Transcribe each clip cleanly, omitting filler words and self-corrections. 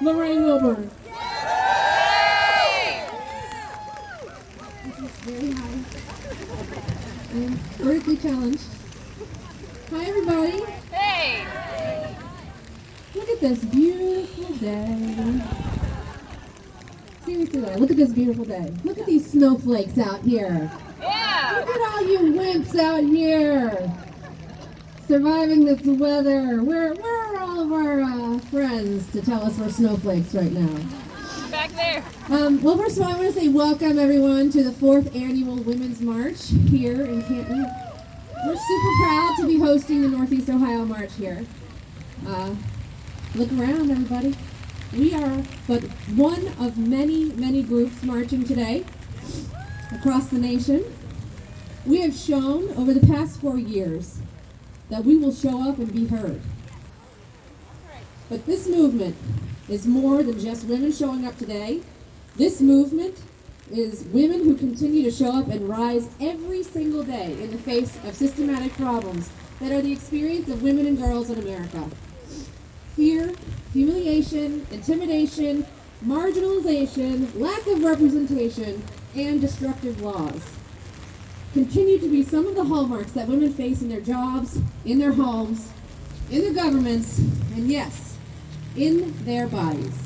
Lorraine Wilburn. This is very high. I'm vertically challenged. Hi, everybody. Hey! Look at this beautiful day. Seriously, though, look at this beautiful day. Look at these snowflakes out here. Yeah! Look at all you wimps out here. Surviving this weather. Where are all of our friends to tell us we're snowflakes right now? Back there. Well, first of all, I want to say welcome, everyone, to the 4th Annual Women's March here in Canton. We're super proud to be hosting the Northeast Ohio March here. Look around, everybody. We are but one of many, many groups marching today across the nation. We have shown over the past 4 years that we will show up and be heard. But this movement is more than just women showing up today. This movement is women who continue to show up and rise every single day in the face of systematic problems that are the experience of women and girls in America. Fear, humiliation, intimidation, marginalization, lack of representation, and destructive laws continue to be some of the hallmarks that women face in their jobs, in their homes, in their governments, and yes, in their bodies.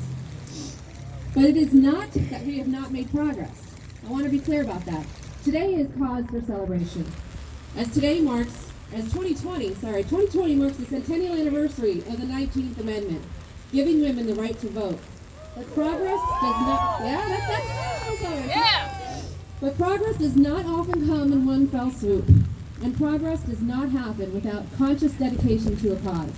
But it is not that we have not made progress. I want to be clear about that. Today is cause for celebration. As 2020 marks the centennial anniversary of the 19th Amendment, giving women the right to vote. But progress does not, But progress does not often come in one fell swoop, and progress does not happen without conscious dedication to a cause.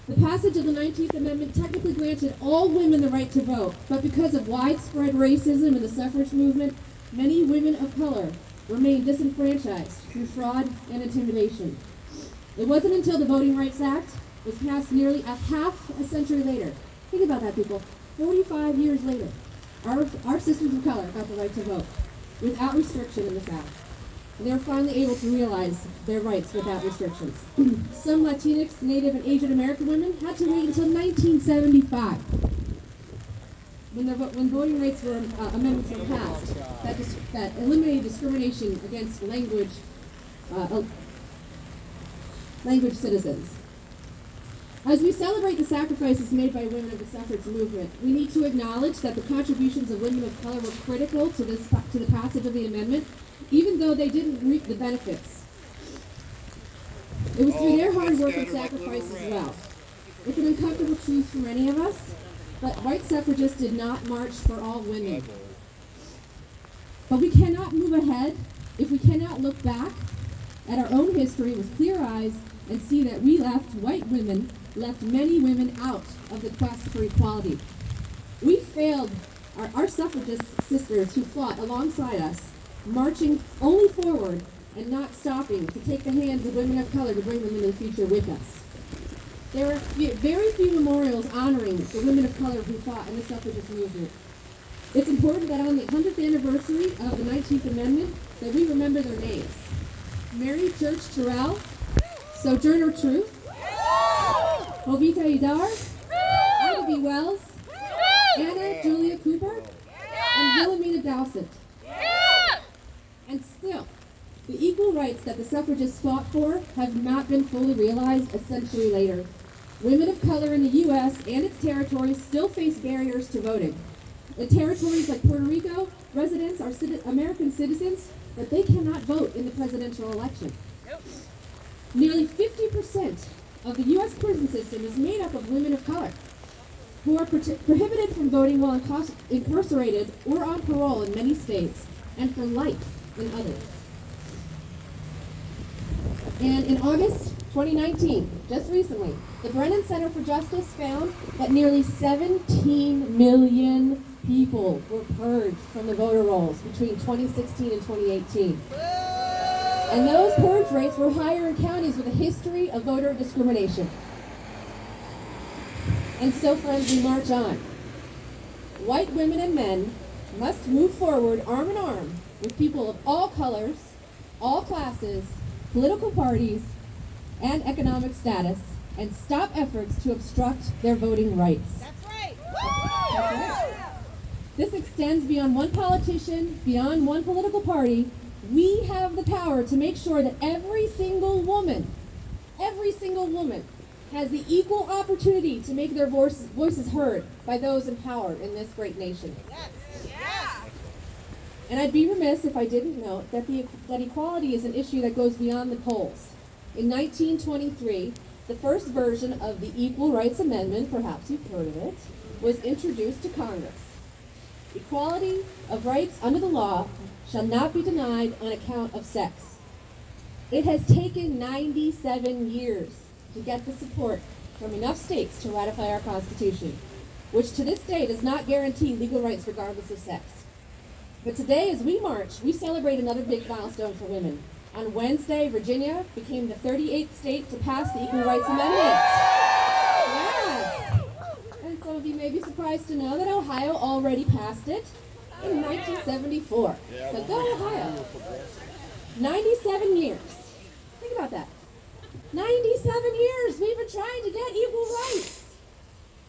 The passage of the 19th Amendment technically granted all women the right to vote, but because of widespread racism in the suffrage movement, many women of color remain disenfranchised through fraud and intimidation. It wasn't until the Voting Rights Act was passed nearly a half a century later. Think about that, people. 45 years later, our sisters of color got the right to vote without restriction in the South. And they were finally able to realize their rights without restrictions. Some Latinx, Native, and Asian American women had to wait until 1975 when voting rights amendments were passed that eliminated discrimination against language citizens. As we celebrate the sacrifices made by women of the suffrage movement, we need to acknowledge that the contributions of women of color were critical to the passage of the amendment, even though they didn't reap the benefits. It was through their hard work and sacrifice as well. It's an uncomfortable truth for many of us, but white suffragists did not march for all women. But we cannot move ahead if we cannot look back at our own history with clear eyes and see that white women left many women out of the quest for equality. We failed our suffragist sisters who fought alongside us, marching only forward and not stopping to take the hands of women of color to bring them into the future with us. There are very few memorials honoring the women of color who fought in the suffragist movement. It's important that on the 100th anniversary of the 19th Amendment that we remember their names. Mary Church Terrell, Sojourner Truth, Jovita Idar, Ida B. Wells, Anna Julia Cooper, and Wilhelmina Dowsett. And still, the equal rights that the suffragists fought for have not been fully realized a century later. Women of color in the U.S. and its territories still face barriers to voting. In territories like Puerto Rico, residents are American citizens, but they cannot vote in the presidential election. Nearly 50% of the U.S. prison system is made up of women of color who are prohibited from voting while incarcerated or on parole in many states and for life in others. And in August 2019, just recently, the Brennan Center for Justice found that nearly 17 million people were purged from the voter rolls between 2016 and 2018. And those purge rates were higher in counties with a history of voter discrimination. And so, friends, we march on. White women and men must move forward arm in arm with people of all colors, all classes, political parties, and economic status, and stop efforts to obstruct their voting rights. That's right. That's right. This extends beyond one politician, beyond one political party. We have the power to make sure that every single woman has the equal opportunity to make their voices heard by those in power in this great nation. And I'd be remiss if I didn't note that that equality is an issue that goes beyond the polls. In 1923, the first version of the Equal Rights Amendment, perhaps you've heard of it, was introduced to Congress. Equality of rights under the law shall not be denied on account of sex. It has taken 97 years to get the support from enough states to ratify our Constitution, which to this day does not guarantee legal rights regardless of sex. But today, as we march, we celebrate another big milestone for women. On Wednesday, Virginia became the 38th state to pass the Equal Rights Amendment. Yes! And some of you may be surprised to know that Ohio already passed it in 1974. So go Ohio. 97 years. Think about that. 97 years we've been trying to get equal rights.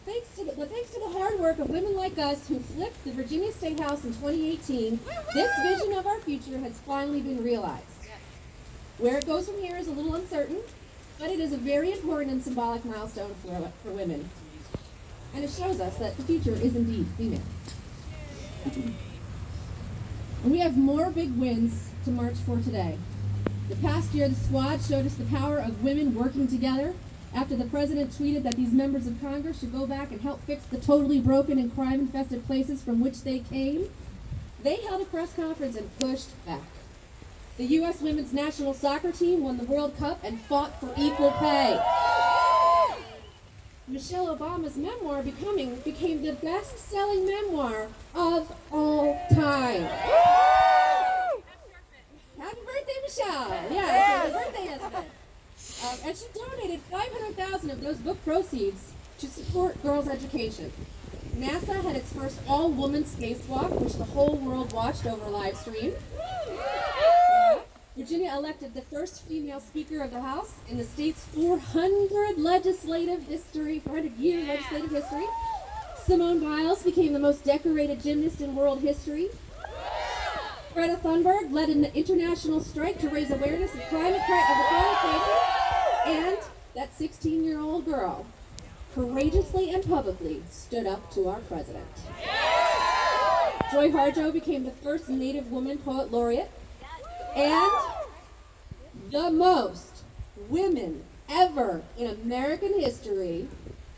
Thanks to the hard work of women like us who flipped the Virginia State House in 2018, this vision of our future has finally been realized. Where it goes from here is a little uncertain, but it is a very important and symbolic milestone for women. And it shows us that the future is indeed female. And we have more big wins to march for today. The past year, the squad showed us the power of women working together. After the president tweeted that these members of Congress should go back and help fix the totally broken and crime-infested places from which they came, they held a press conference and pushed back. The U.S. women's national soccer team won the World Cup and fought for equal pay. Michelle Obama's memoir became the best-selling memoir of all time. Happy birthday, Michelle! Yeah, it's her birthday yesterday. And she donated $500,000 of those book proceeds to support girls' education. NASA had its first all-woman spacewalk, which the whole world watched over live stream. Virginia elected the first female Speaker of the House in the state's 400-year legislative history. Simone Biles became the most decorated gymnast in world history. Greta Thunberg led an international strike to raise awareness of the climate crisis. And that 16-year-old girl courageously and publicly stood up to our president. Joy Harjo became the first Native woman poet laureate. And the most women ever in American history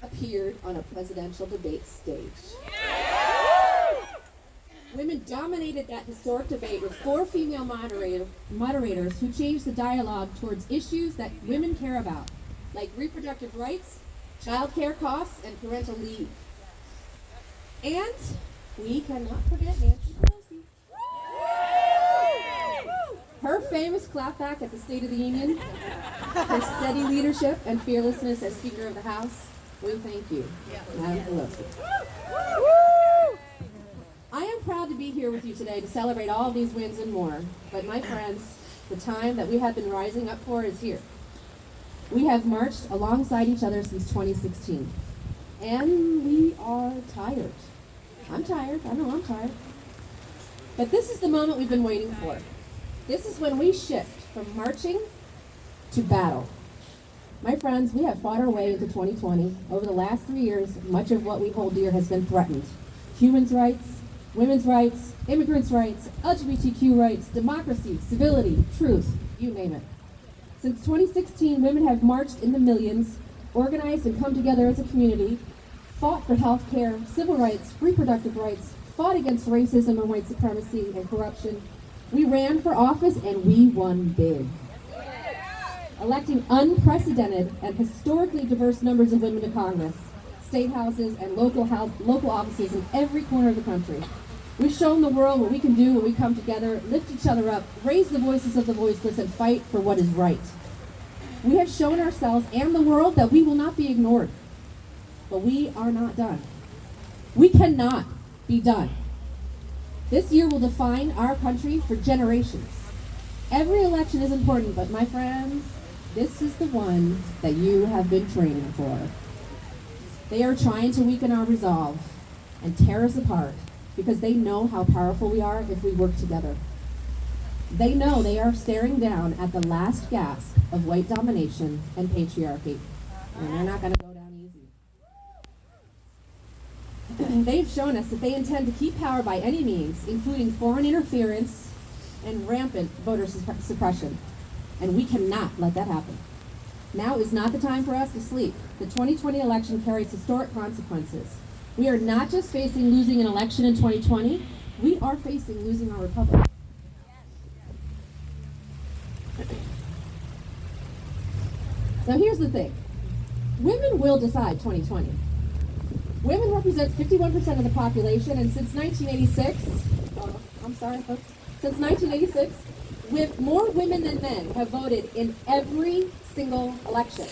appeared on a presidential debate stage. Women dominated that historic debate with 4 female moderators who changed the dialogue towards issues that women care about, like reproductive rights, child care costs, and parental leave. And we cannot forget Nancy Pelosi. Her famous clapback at the State of the Union, her steady leadership and fearlessness as Speaker of the House, we thank you, Madam Pelosi. I am proud to be here with you today to celebrate all of these wins and more. But my friends, the time that we have been rising up for is here. We have marched alongside each other since 2016. And we are tired. I'm tired. I know I'm tired. But this is the moment we've been waiting for. This is when we shift from marching to battle. My friends, we have fought our way into 2020. Over the last 3 years, much of what we hold dear has been threatened. Human rights, women's rights, immigrants' rights, LGBTQ rights, democracy, civility, truth, you name it. Since 2016, women have marched in the millions, organized and come together as a community, fought for health care, civil rights, reproductive rights, fought against racism and white supremacy and corruption. We ran for office and we won big. Electing unprecedented and historically diverse numbers of women to Congress, state houses, and local offices in every corner of the country. We've shown the world what we can do when we come together, lift each other up, raise the voices of the voiceless, and fight for what is right. We have shown ourselves and the world that we will not be ignored. But we are not done. We cannot be done. This year will define our country for generations. Every election is important, but my friends, this is the one that you have been training for. They are trying to weaken our resolve, and tear us apart because they know how powerful we are if we work together. They know they are staring down at the last gasp of white domination and patriarchy, and they're not going to go down easy. They've shown us that they intend to keep power by any means, including foreign interference and rampant voter suppression, and we cannot let that happen. Now is not the time for us to sleep. The 2020 election carries historic consequences. We are not just facing losing an election in 2020, we are facing losing our republic. So here's the thing. Women will decide 2020. Women represent 51% of the population, and since 1986, since 1986, with more women than men have voted in every single election.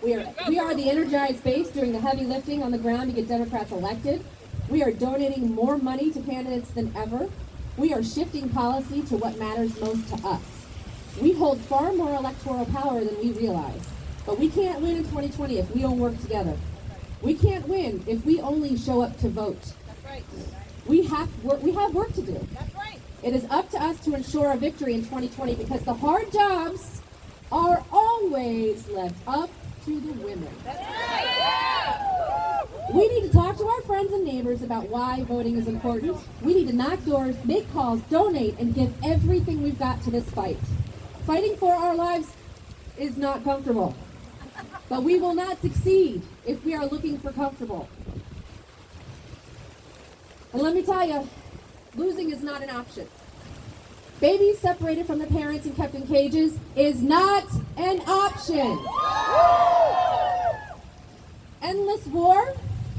We are the energized base doing the heavy lifting on the ground to get Democrats elected. We are donating more money to candidates than ever. We are shifting policy to what matters most to us. We hold far more electoral power than we realize. But we can't win in 2020 if we don't work together. We can't win if we only show up to vote. That's right. We have work to do. That's right. It is up to us to ensure a victory in 2020 because the hard jobs are always left up to the women. That's right. We need to talk to our friends and neighbors about why voting is important. We need to knock doors, make calls, donate, and give everything we've got to this fight. Fighting for our lives is not comfortable, but we will not succeed if we are looking for comfortable. And let me tell you, losing is not an option. Babies separated from the parents and kept in cages is not an option. Endless war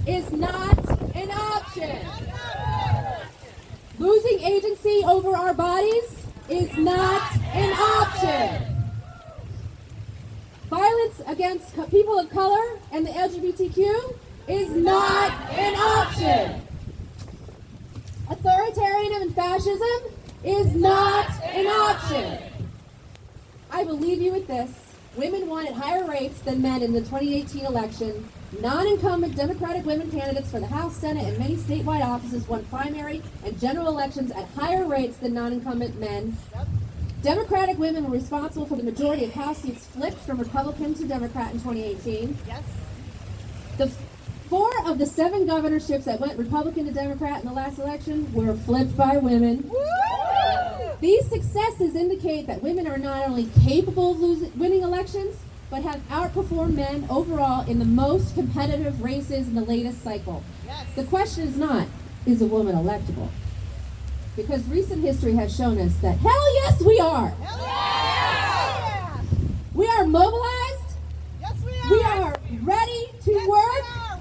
is not an option. Losing agency over our bodies is not an option. Violence against people of color and the LGBTQ is not an option. Authoritarianism and fascism is not an option. I will leave you with this. Women won at higher rates than men in the 2018 election. Non-incumbent Democratic women candidates for the House, Senate, and many statewide offices won primary and general elections at higher rates than non-incumbent men. Democratic women were responsible for the majority of House seats flipped from Republican to Democrat in 2018. Yes. The 4 of the 7 governorships that went Republican to Democrat in the last election were flipped by women. Woo! These successes indicate that women are not only capable of winning elections, but have outperformed men overall in the most competitive races in the latest cycle. Yes. The question is not, is a woman electable? Because recent history has shown us that, hell yes, we are. Hell yeah! We are mobilized. Yes, we are. We are ready to Yes, work. we are.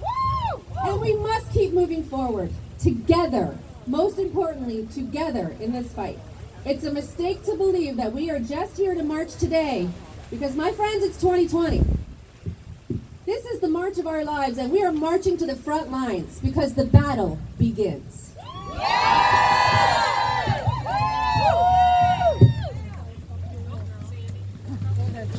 Woo! Woo! And we must keep moving forward together. Most importantly, together in this fight. It's a mistake to believe that we are just here to march today. Because, my friends, it's 2020. This is the march of our lives, and we are marching to the front lines because the battle begins.